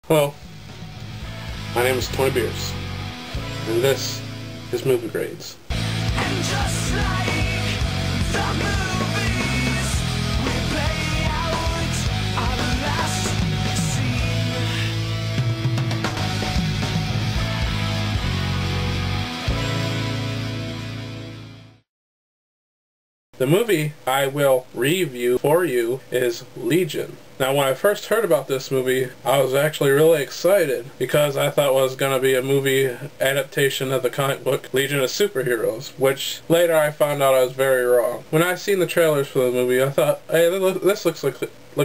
Hello, my name is Tony Beers, and this is Movie Grades. And just like the movies, we play out our last scene. The movie I will review for you is Legion. Now, when I first heard about this movie, I was actually really excited because I thought it was going to be a movie adaptation of the comic book Legion of Superheroes, which later I found out I was very wrong. When I seen the trailers for the movie, I thought, hey, this looks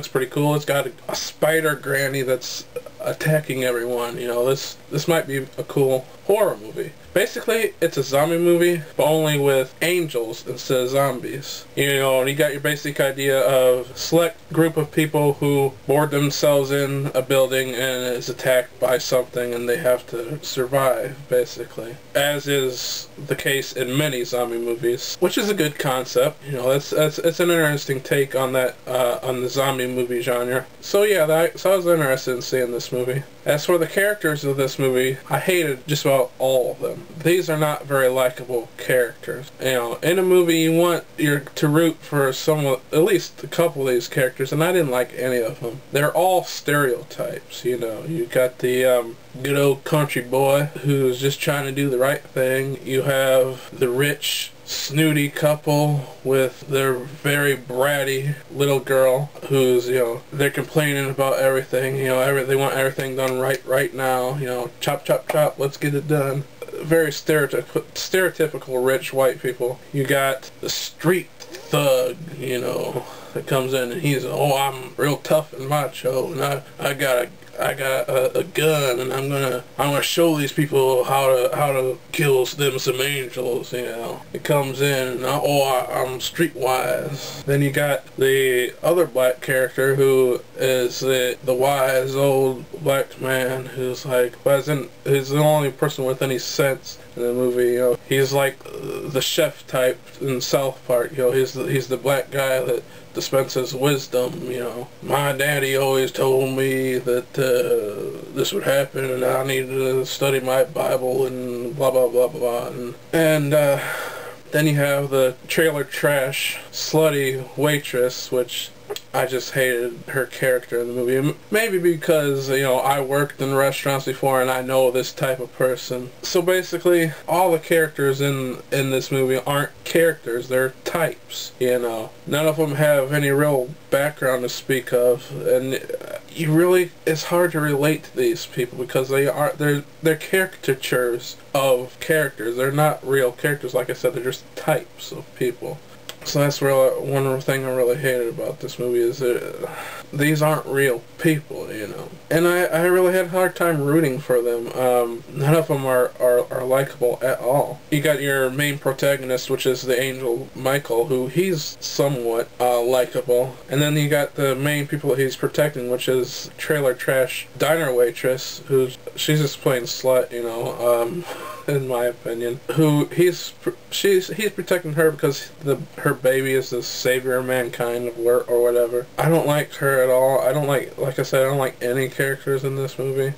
pretty cool. It's got a spider granny that's attacking everyone. You know, this might be a cool horror movie. Basically, it's a zombie movie, but only with angels instead of zombies. You know, and you got your basic idea of a select group of people who board themselves in a building and is attacked by something and they have to survive, basically. As is the case in many zombie movies, which is a good concept. You know, it's an interesting take on that, on the zombie movie genre. So yeah, so I was interested in seeing this movie. As for the characters of this movie, I hated just about all of them. These are not very likable characters. You know, in a movie you want to root for at least a couple of these characters, and I didn't like any of them. They're all stereotypes, you know. You got the good old country boy who's just trying to do the right thing. You have the rich, snooty couple with their very bratty little girl who's, you know, they're complaining about everything. You know, they want everything done right now. You know, chop, chop, chop, let's get it done. Very stereotypical rich white people. You got the street thug, you know, that comes in and he's, oh, I'm real tough and macho, and I got a gun, and I'm gonna show these people how to kill them some angels. You know, it comes in, and I'm streetwise. Then you got the other black character who is the wise old black man who's like, who's the only person with any sense in the movie. You know, he's like the chef type in South Park. You know, he's the black guy that dispenses wisdom. You know, my daddy always told me that this would happen, and I needed to study my Bible and blah blah blah blah. And then you have the trailer trash slutty waitress, which I just hated her character in the movie. Maybe because, you know, I worked in restaurants before and I know this type of person. So basically, all the characters in this movie aren't characters, they're types, you know. None of them have any real background to speak of, and it's hard to relate to these people because they're caricatures of characters. They're not real characters. Like I said, they're just types of people. So that's one thing I really hated about this movie, is that these aren't real people, you know. And I really had a hard time rooting for them. None of them are likable at all. You got your main protagonist, which is the angel Michael, who he's somewhat likable. And then you got the main people that he's protecting, which is trailer trash diner waitress, she's just plain slut, you know, in my opinion. He's protecting her because her baby is the savior of mankind or whatever. I don't like her at all. I don't like I said, I don't like any characters in this movie.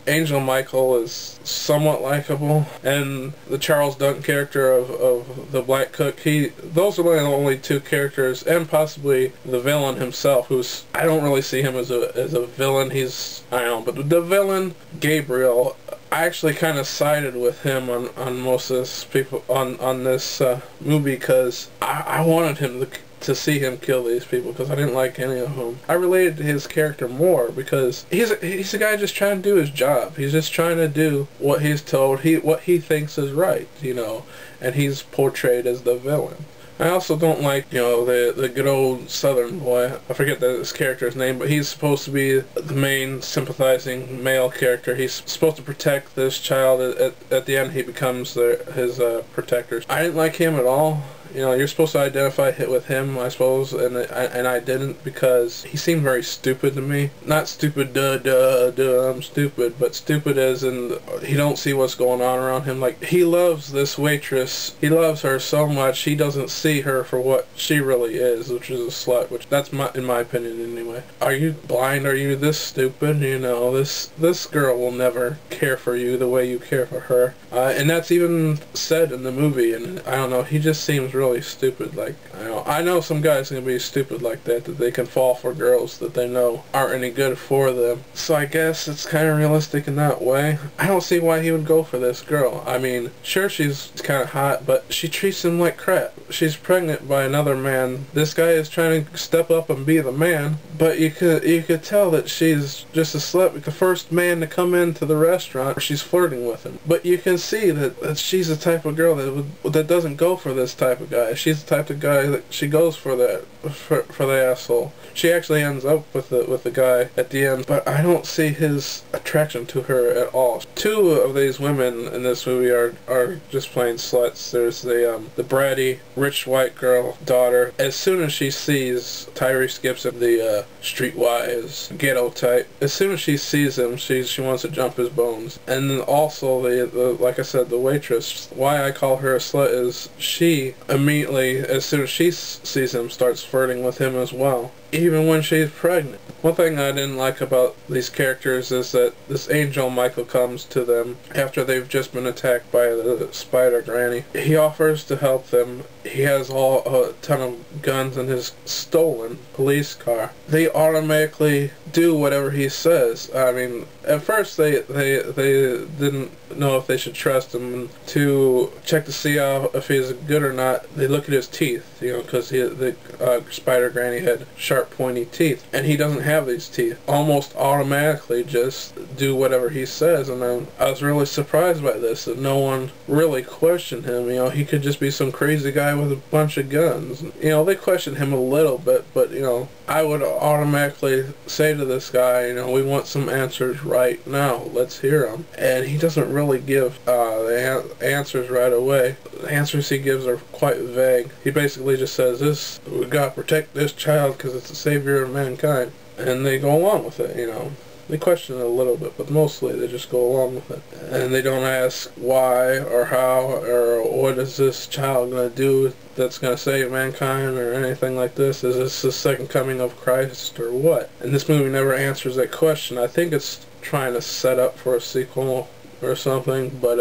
Angel Michael is somewhat likable, and the Charles Dunk character of the black cook, those are the only two characters, and possibly the villain himself, I don't really see him as a villain. I don't know, but the villain, Gabriel, I actually kind of sided with him on most of this on this movie, because I wanted him to see him kill these people, because I didn't like any of them. I related to his character more because he's a guy just trying to do his job. He's just trying to do what he's told, what he thinks is right, you know, and he's portrayed as the villain. I also don't like, you know, the good old Southern boy. I forget his character's name, but he's supposed to be the main sympathizing male character. He's supposed to protect this child. At the end, he becomes his protector. I didn't like him at all. You know, you're supposed to identify with him, I suppose, and I didn't, because he seemed very stupid to me. Not stupid, I'm stupid, but stupid as in he don't see what's going on around him. Like, he loves this waitress. He loves her so much, he doesn't see her for what she really is, which is a slut, which that's in my opinion anyway. Are you blind? Are you this stupid? You know, this girl will never care for you the way you care for her. And that's even said in the movie, and I don't know, he just seems really stupid. Like, I know some guys can be stupid like that they can fall for girls that they know aren't any good for them. So I guess it's kind of realistic in that way. I don't see why he would go for this girl. I mean, sure, she's kind of hot, but she treats him like crap. She's pregnant by another man. This guy is trying to step up and be the man, but you could tell that she's just a slut. Like, the first man to come into the restaurant, she's flirting with him. But you can see that she's the type of girl that doesn't go for this type of guy. She's the type of guy that she goes for for the asshole. She actually ends up with the guy at the end, but I don't see his attraction to her at all. Two of these women in this movie are just plain sluts. There's the bratty rich white girl daughter. As soon as she sees Tyrese Gibson, the streetwise ghetto type, as soon as she sees him, she wants to jump his bones. And then also the like I said, the waitress. Why I call her a slut is she immediately, as soon as she sees him, starts flirting with him as well, even when she's pregnant. One thing I didn't like about these characters is that this angel Michael comes to them after they've just been attacked by the spider granny. He offers to help them. He has a ton of guns in his stolen police car. They automatically do whatever he says. I mean, at first they didn't know if they should trust him. To check to see if he's good or not, they look at his teeth, you know, because the spider granny had sharp pointy teeth, and he doesn't have these teeth. Almost automatically just do whatever he says, and I was really surprised by this, that no one really questioned him. You know, he could just be some crazy guy with a bunch of guns. You know, they questioned him a little bit, but you know, I would automatically say to this guy, you know, we want some answers right now. Let's hear them. And he doesn't really give the answers right away. The answers he gives are quite vague. He basically just says, we gotta protect this child because it's the savior of mankind. And they go along with it, you know. They question it a little bit, but mostly they just go along with it. And they don't ask why or how or what is this child going to do that's going to save mankind or anything like this. Is this the second coming of Christ or what? And this movie never answers that question. I think it's trying to set up for a sequel or something, but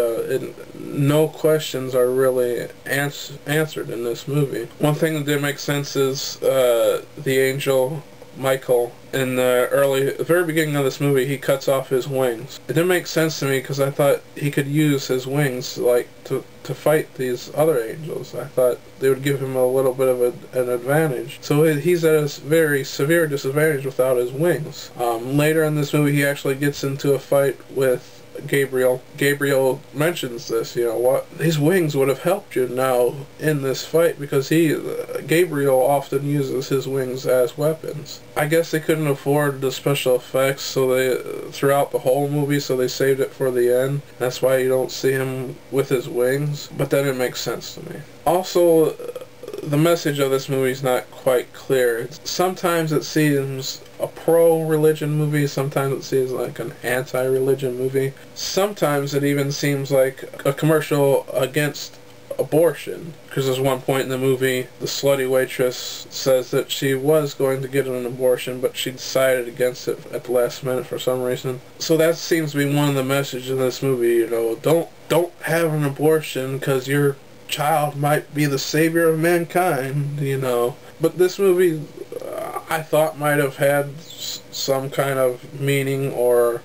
no questions are really answered in this movie. One thing that did make sense is the angel Michael, in the very beginning of this movie, he cuts off his wings. It didn't make sense to me because I thought he could use his wings like to fight these other angels. I thought they would give him a little bit of an advantage. So he's at a very severe disadvantage without his wings. Later in this movie, he actually gets into a fight with Gabriel. Gabriel mentions this, you know, what his wings would have helped you now in this fight, because Gabriel often uses his wings as weapons. I guess they couldn't afford the special effects, so throughout the whole movie, so they saved it for the end. That's why you don't see him with his wings, but then it makes sense to me. Also, the message of this movie is not quite clear. Sometimes it seems a pro-religion movie, sometimes it seems like an anti-religion movie. Sometimes it even seems like a commercial against abortion, because there's one point in the movie the slutty waitress says that she was going to get an abortion, but she decided against it at the last minute for some reason. So that seems to be one of the messages in this movie, you know, don't have an abortion because your child might be the savior of mankind, you know. But this movie, I thought might have had some kind of meaning or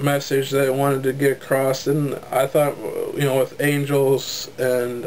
message that it wanted to get across, and I thought, you know, with angels and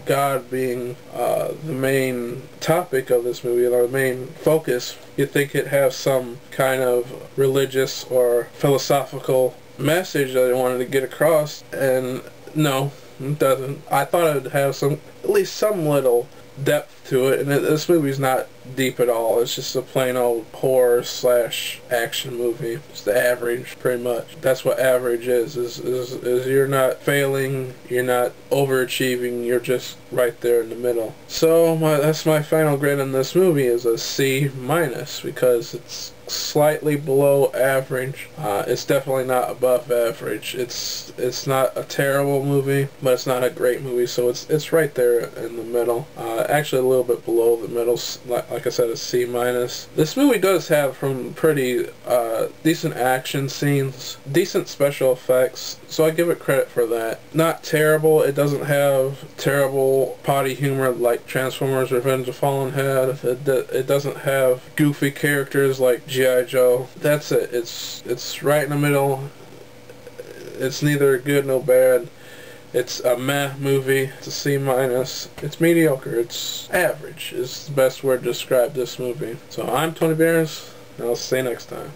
God being the main topic of this movie, or the main focus, you'd think it'd have some kind of religious or philosophical message that it wanted to get across, and no, it doesn't. I thought it would have at least some little depth to it, and this movie's not deep at all. It's just a plain old horror slash action movie. It's the average, pretty much. That's what average is you're not failing, you're not overachieving, you're just right there in the middle. So that's my final grade on this movie, is a C minus, because it's slightly below average. It's definitely not above average. It's not a terrible movie, but it's not a great movie, so it's right there in the middle. Actually a little bit below the middle, like I said, a C minus. This movie does have some pretty decent action scenes, decent special effects, so I give it credit for that. Not terrible. It doesn't have terrible potty humor like Transformers Revenge of the Fallen had. It doesn't have goofy characters like G.I. Joe. That's it. It's right in the middle. It's neither good nor bad. It's a meh movie. It's a C minus. It's mediocre. It's average is the best word to describe this movie. So I'm Tony Beers, and I'll see you next time.